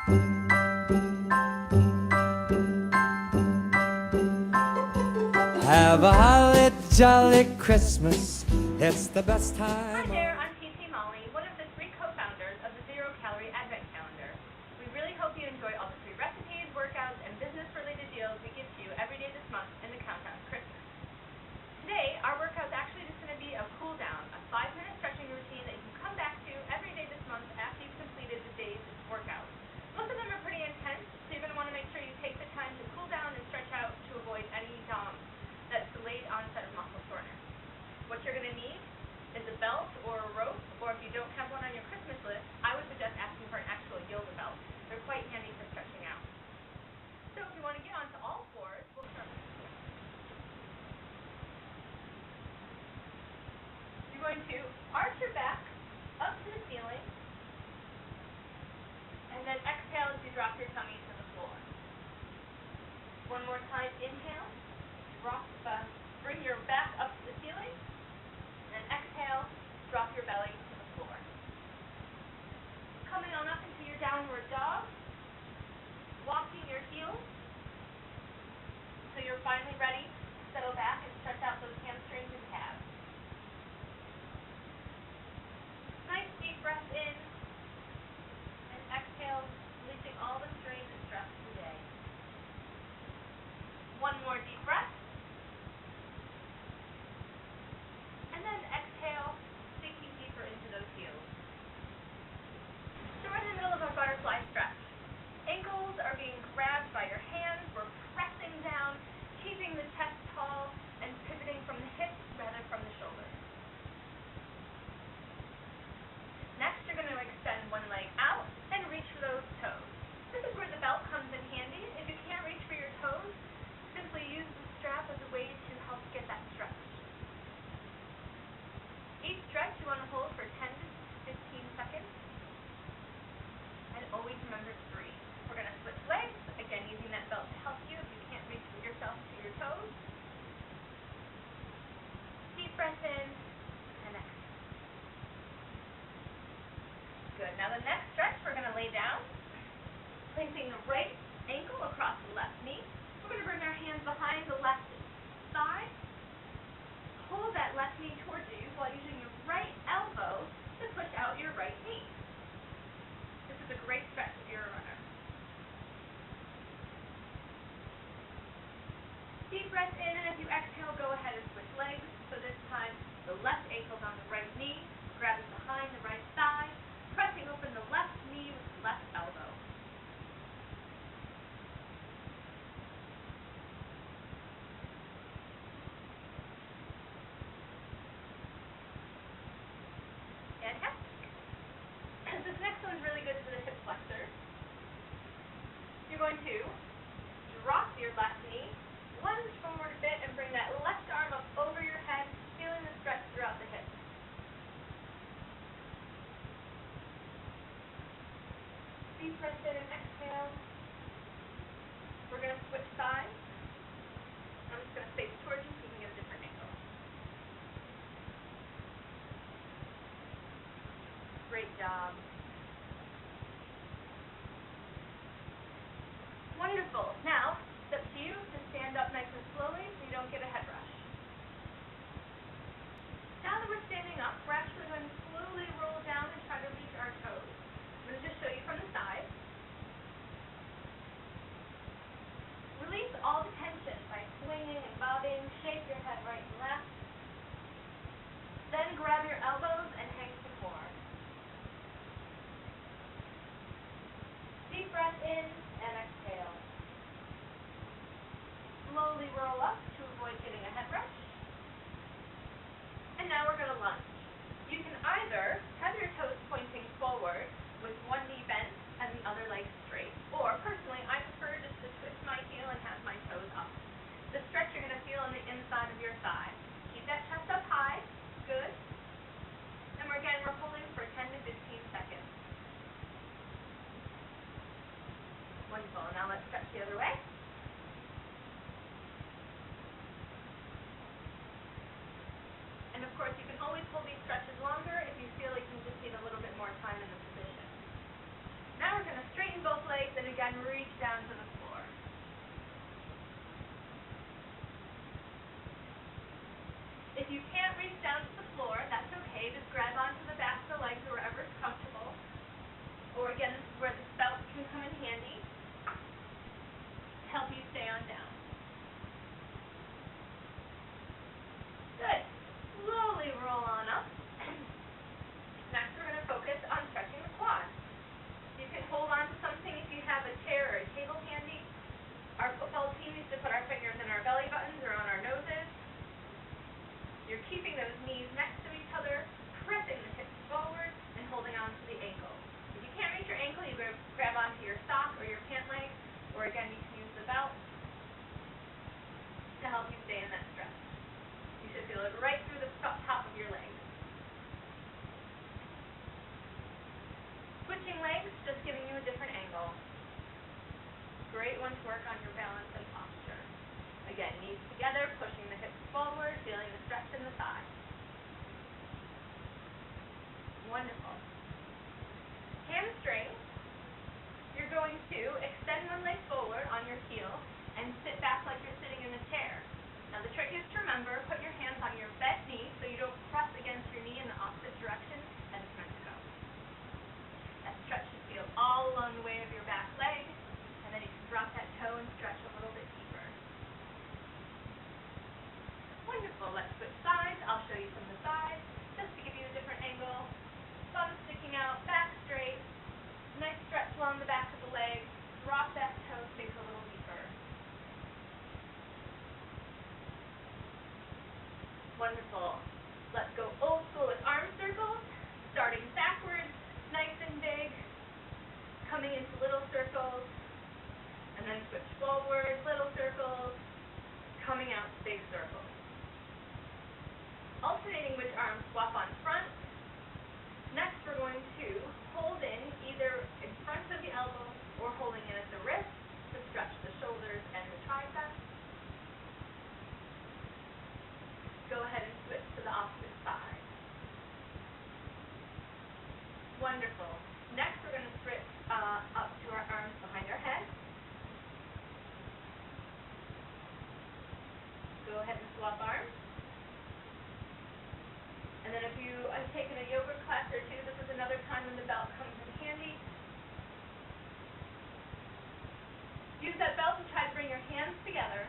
Have a holly jolly Christmas. It's the best time. Hi there, I'm PTMollie, one of the 3 co-founders of the Zero Calorie Advent Calendar. We really hope you enjoy all the free recipes, workouts, and business-related deals we give to you every day this month in the countdown to Christmas. Today, our workout is actually just going to be a cool down, a 5-minute stretching routine that you can come back to every day this month after you've completed the day's workout. Most of them are pretty intense, so you're going to want to make sure you take the time to cool down and stretch out to avoid any that's delayed onset of muscle soreness. What you're going to need is a belt or a rope, or if you don't have one on your Christmas list, I would suggest asking for an actual yoga belt. They're quite handy for stretching out. So if you want to get onto all fours, we'll start with this. You're going to arch your back up to the ceiling, and then exhale as you drop your tummy to the floor. One more time, inhale. Bring your back up to the ceiling, and exhale, drop your belly to the floor. Coming on up into your downward dog, walking your heels until you're finally ready to settle back and stretch out those hamstrings and calves. Nice deep breath in, and exhale, releasing all the strain and stress of the day. One more deep breath. Butterfly stretch. Ankles are being grabbed by your hands. We're pressing down, keeping the chest tall, and pivoting from the hips rather from the shoulders. Next, you're going to extend one leg out and reach for those toes. This is where the belt comes in handy. If you can't reach for your toes, simply use the strap as a way to help get that stretch. Each stretch you want to hold for 10 to 15 seconds. And always remember to breathe. We're going to switch legs, again using that belt to help you if you can't reach yourself to your toes. Deep breath in, and exhale. Good. Now the next stretch, we're going to lay down, placing the right ankle across the left knee. We're going to bring our hands behind the left thigh. Hold that left knee towards you while using your right elbow to push out your right knee. This is a great stretch if you're a runner. Deep breath in, and as you exhale, go ahead and switch legs. So this time, the left ankle's on the right knee, grabbing behind the right thigh, pressing open the left knee with the left elbow. Fantastic. This next one's really good for the hip flexors. You're going to drop your left knee, lunge forward a bit, and bring that left arm up over your head, feeling the stretch throughout the hips. Deep breath in and exhale. We're going to switch sides. I'm just going to face towards you so you can get a different angle. Great job. Wonderful. Now, it's up to you to stand up nice and slowly so you don't get a head rush. Now that we're standing up, we're actually going to slowly roll down and try to reach our toes. I'm going to just show you from the side. Release all the tension by swinging and bobbing. Shake your head right and left. Then grab your elbows and hang to the floor. Deep breath in and exhale. Slowly roll up to avoid getting a head rush. And now we're going to lunge. You can either have your toes pointing forward with one knee bent and the other leg straight. Or, personally, I prefer just to twist my heel and have my toes up. The stretch you're going to feel on the inside of your thigh. Keep that chest up high. Good. And we're holding for 10 to 15 seconds. Wonderful. Now let's stretch the other way. And of course, you can always hold these stretches longer if you feel like you just need a little bit more time in the position. Now we're going to straighten both legs. reach down to the floor. That's okay. Just grab onto the back of the legs or wherever it's comfortable. Or again, this is where the belt can come in handy to help you stay on down. Good. Slowly roll on up. Next, we're going to focus on stretching the quads. You can hold on to something if you have a chair or a table handy. Our football team used to put our fingers in our belly buttons or on our noses. You're keeping those knees next to each other, pressing the hips forward, and holding on to the ankle. If you can't reach your ankle, you grab onto your sock or your pant leg, or again, you can use the belt to help you stay in that stretch. You should feel it right through the top of your legs. Switching legs, just giving you a different angle. Great one to work on your balance and posture. Again, knees together, pushing the hips forward, feeling the stretch in the thigh. Wonderful. Hamstrings, you're going to extend one leg forward on your heel and sit back like you're sitting in a chair. Now the trick is to remember, put your hands on your bent knee so you don't press against your knee in the opposite direction as it's meant to go. That stretch should feel all along the way of your back leg, and then you can drop that toe and stretch a little bit deeper. Wonderful. Let's switch sides. I'll show you from the side, just to give you a different angle. Thumb sticking out, back straight. Nice stretch along the back of the leg. Drop that toe, sink a little deeper. Wonderful. Let's go old school with arm circles, starting backwards, nice and big, coming into little circles, and then switch forward, little circles, coming out to big circles. Alternating which arm swap on front. Next, we're going to hold in either in front of the elbow or holding in at the wrist to stretch the shoulders and the triceps. Go ahead and switch to the opposite side. Wonderful. Next, we're going to switch up to our arms behind our head. Go ahead and swap arms. And then if you have taken a yoga class or two, this is another time when the belt comes in handy. Use that belt to try to bring your hands together.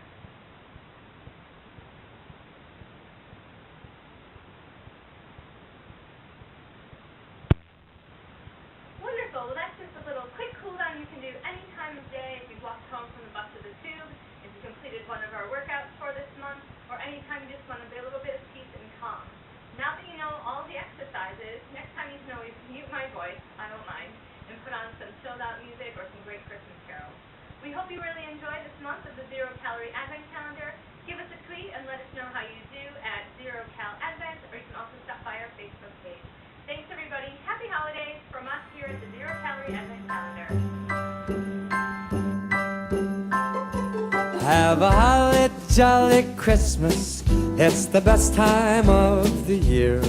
Wonderful. Well, that's just a little quick cool down you can do any time of day if you've walked home from the bus or the tube, if you completed one of our workouts for this month, or anytime you just want to be a little bit of peace and calm. Now that you know all the exercises, next time you can always mute my voice, I don't mind, and put on some chilled out music or some great Christmas carols. We hope you really enjoy this month of the Zero Calorie Advent Calendar. Give us a tweet and let us know how you do at ZeroCalAdvent, or you can also stop by our Facebook page. Thanks everybody. Happy holidays from us here at the Zero Calorie Advent Calendar. Have a holly jolly Christmas. It's the best time of the year.